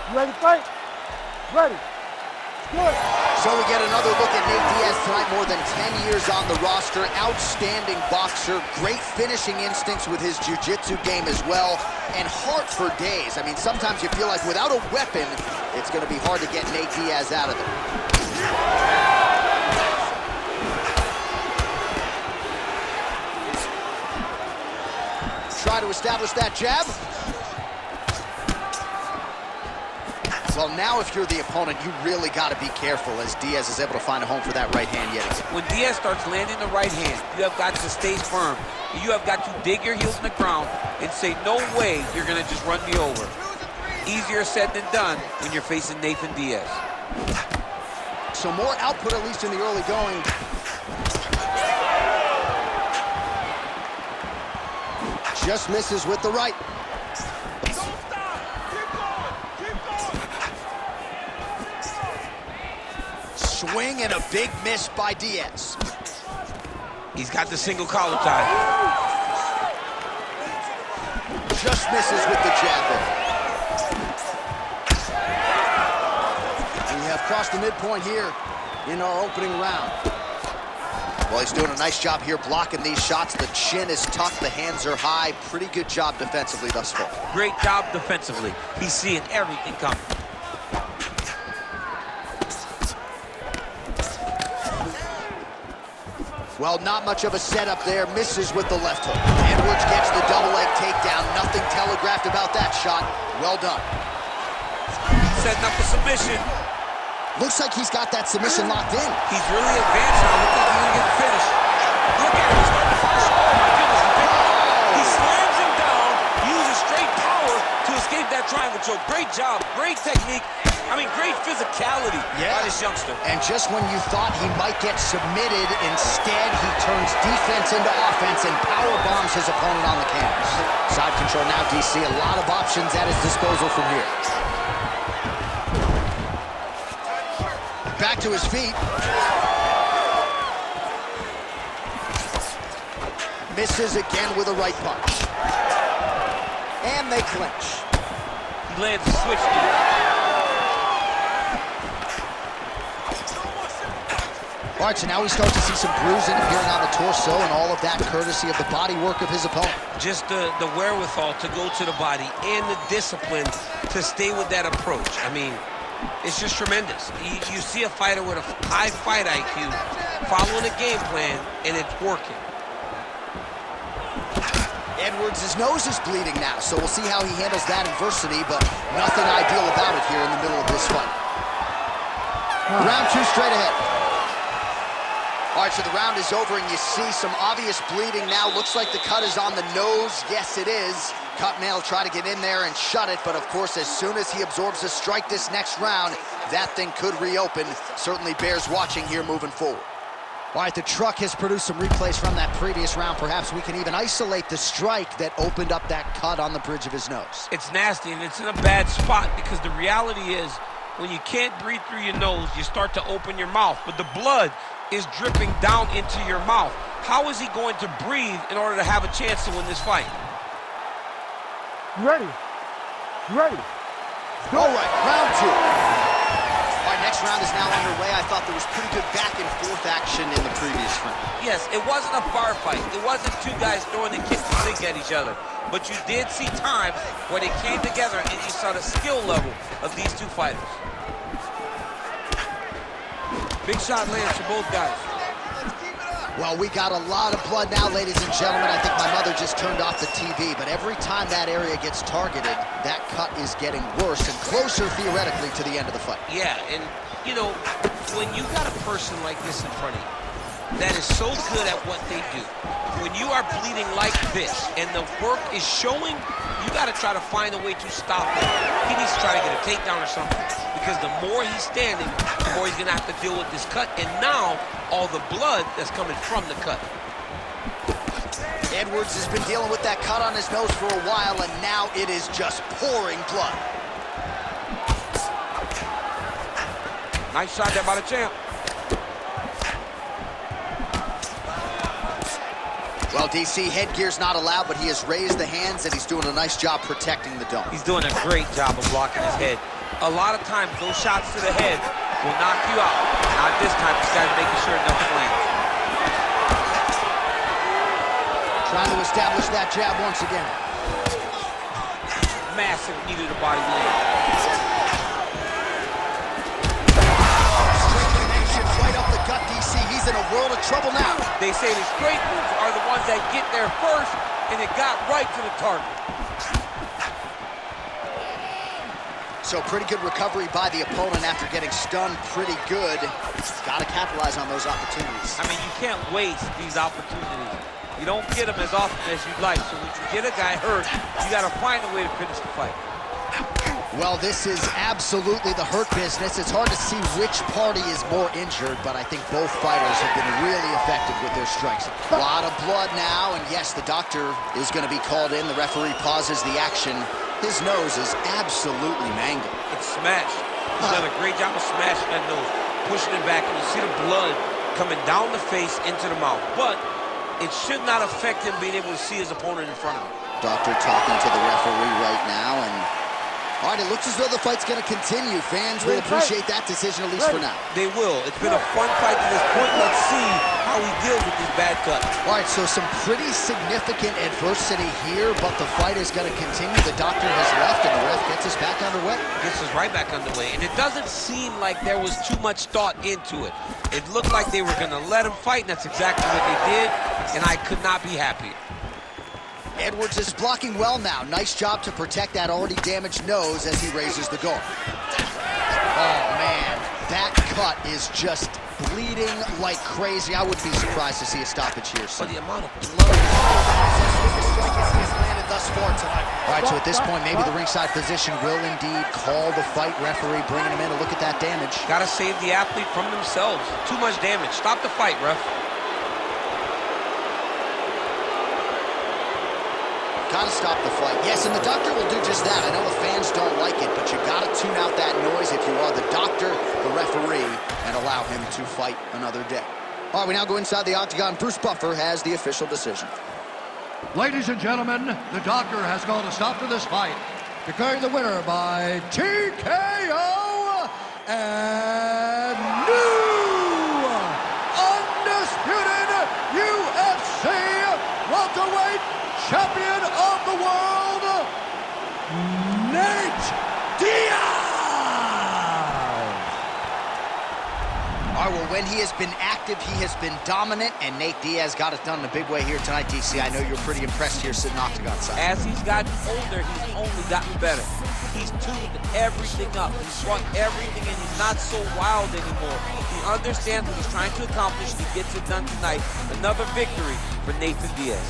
You ready to fight? Ready. Good. So we get another look at Nate Diaz tonight. More than 10 years on the roster. Outstanding boxer. Great finishing instincts with his jiu-jitsu game as well. And heart for days. I mean, sometimes you feel like without a weapon, it's going to be hard to get Nate Diaz out of there. Try to establish that jab. Well, now if you're the opponent, you really got to be careful as Diaz is able to find a home for that right hand yet again. When Diaz starts landing the right hand, you have got to stay firm. You have got to dig your heels in the ground and say, no way you're going to just run me over. Easier said than done when you're facing Nathan Diaz. So more output, at least in the early going. Just misses with the right. Swing and a big miss by Diaz. He's got the single collar tie. Just misses with the jab there. We have crossed the midpoint here in our opening round. Well, he's doing a nice job here blocking these shots. The chin is tucked, the hands are high. Pretty good job defensively thus far. Great job defensively. He's seeing everything coming. Well, not much of a setup there. Misses with the left hook. Edwards gets the double leg takedown. Nothing telegraphed about that shot. Well done. Setting up a submission. Looks like he's got that submission locked in. He's really advanced now. Looks like he's gonna get the finish. Look at him. He's starting to finish. Oh, my goodness. He slams him down, uses straight power to escape that triangle choke. Great job. Great technique. I mean, great physicality by this youngster. And just when you thought he might get submitted, instead he turns defense into offense and power bombs his opponent on the canvas. Side control now, DC. A lot of options at his disposal from here. Back to his feet. Misses again with a right punch. And they clinch. He lands a switch kick. All right, so now we start to see some bruising appearing on the torso, and all of that courtesy of the body work of his opponent. Just the wherewithal to go to the body and the discipline to stay with that approach. I mean, it's just tremendous. You see a fighter with a high fight IQ following a game plan, and it's working. Edwards' nose is bleeding now, so we'll see how he handles that adversity, but nothing ideal about it here in the middle of this fight. Round two straight ahead. All right, so the round is over, and you see some obvious bleeding now. Looks like the cut is on the nose. Yes, it is. Cutman will try to get in there and shut it, but of course, as soon as he absorbs a strike this next round, that thing could reopen. Certainly bears watching here moving forward. All right, the truck has produced some replays from that previous round. Perhaps we can even isolate the strike that opened up that cut on the bridge of his nose. It's nasty, and it's in a bad spot because the reality is when you can't breathe through your nose, you start to open your mouth, but the blood is dripping down into your mouth. How is he going to breathe in order to have a chance to win this fight? You ready? You ready? All right, round two. All right, next round is now underway. I thought there was pretty good back and forth action in the previous round. Yes, it wasn't a bar fight. It wasn't two guys throwing the kick to sink at each other. But you did see times where they came together and you saw the skill level of these two fighters. Big shot lands for both guys. Well, we got a lot of blood now, ladies and gentlemen. I think my mother just turned off the TV, but every time that area gets targeted, that cut is getting worse and closer, theoretically, to the end of the fight. Yeah, and, you know, when you got a person like this in front of you that is so good at what they do, when you are bleeding like this and the work is showing, you got to try to find a way to stop it. He needs to try to get a takedown or something, because the more he's standing, the more he's going to have to deal with this cut, and now all the blood that's coming from the cut. Edwards has been dealing with that cut on his nose for a while, and now it is just pouring blood. Nice shot there by the champ. Well, DC, headgear's not allowed, but he has raised the hands, and he's doing a nice job protecting the dome. He's doing a great job of blocking his head. A lot of times, those shots to the head will knock you out. Not this time, this guy's making sure nothing lands. Trying to establish that jab once again. Massive knee to the body land. Straight connections right up the gut, DC. He's in a world of trouble now. They say the straight moves are the ones that get there first, and it got right to the target. So pretty good recovery by the opponent after getting stunned pretty good. Got to capitalize on those opportunities. I mean, you can't waste these opportunities. You don't get them as often as you'd like. So when you get a guy hurt, you got to find a way to finish the fight. Well, this is absolutely the hurt business. It's hard to see which party is more injured, but I think both fighters have been really effective with their strikes. A lot of blood now, and yes, the doctor is going to be called in. The referee pauses the action. His nose is absolutely mangled. It's smashed. He's done a great job of smashing that nose, pushing it back, and you see the blood coming down the face into the mouth. But it should not affect him being able to see his opponent in front of him. Doctor talking to the referee right now, and all right, it looks as though the fight's going to continue. Fans will appreciate that decision, at least for now. They will. It's been a fun fight to this point. Let's see how he deals with this bad cut. All right, so some pretty significant adversity here, but the fight is going to continue. The doctor has left, and the ref gets us back underway. Gets us right back underway, and it doesn't seem like there was too much thought into it. It looked like they were going to let him fight, and that's exactly what they did, and I could not be happy. Edwards is blocking well now. Nice job to protect that already damaged nose as he raises the guard. Oh, man. That cut is just bleeding like crazy. I wouldn't be surprised to see a stoppage here. So the amount of blood. Landed thus far tonight. All right, so at this point, maybe the ringside physician will indeed call the fight. Referee bringing him in to look at that damage. Got to save the athlete from themselves. Too much damage. Stop the fight, ref. Gotta stop the fight. Yes, and the doctor will do just that. I know the fans don't like it, but you gotta tune out that noise if you are the doctor, the referee, and allow him to fight another day. All right, we now go inside the octagon. Bruce Buffer has the official decision. Ladies and gentlemen, the doctor has called a stop to this fight, declaring the winner by TKO and new undisputed UFC welterweight champion of the world, Nate Diaz! All right, well, when he has been active, he has been dominant, and Nate Diaz got it done in a big way here tonight, DC. I know you're pretty impressed here sitting octagon side. As he's gotten older, he's only gotten better. He's tuned everything up. He's brought everything in. He's not so wild anymore. He understands what he's trying to accomplish. He gets it done tonight. Another victory for Nathan Diaz.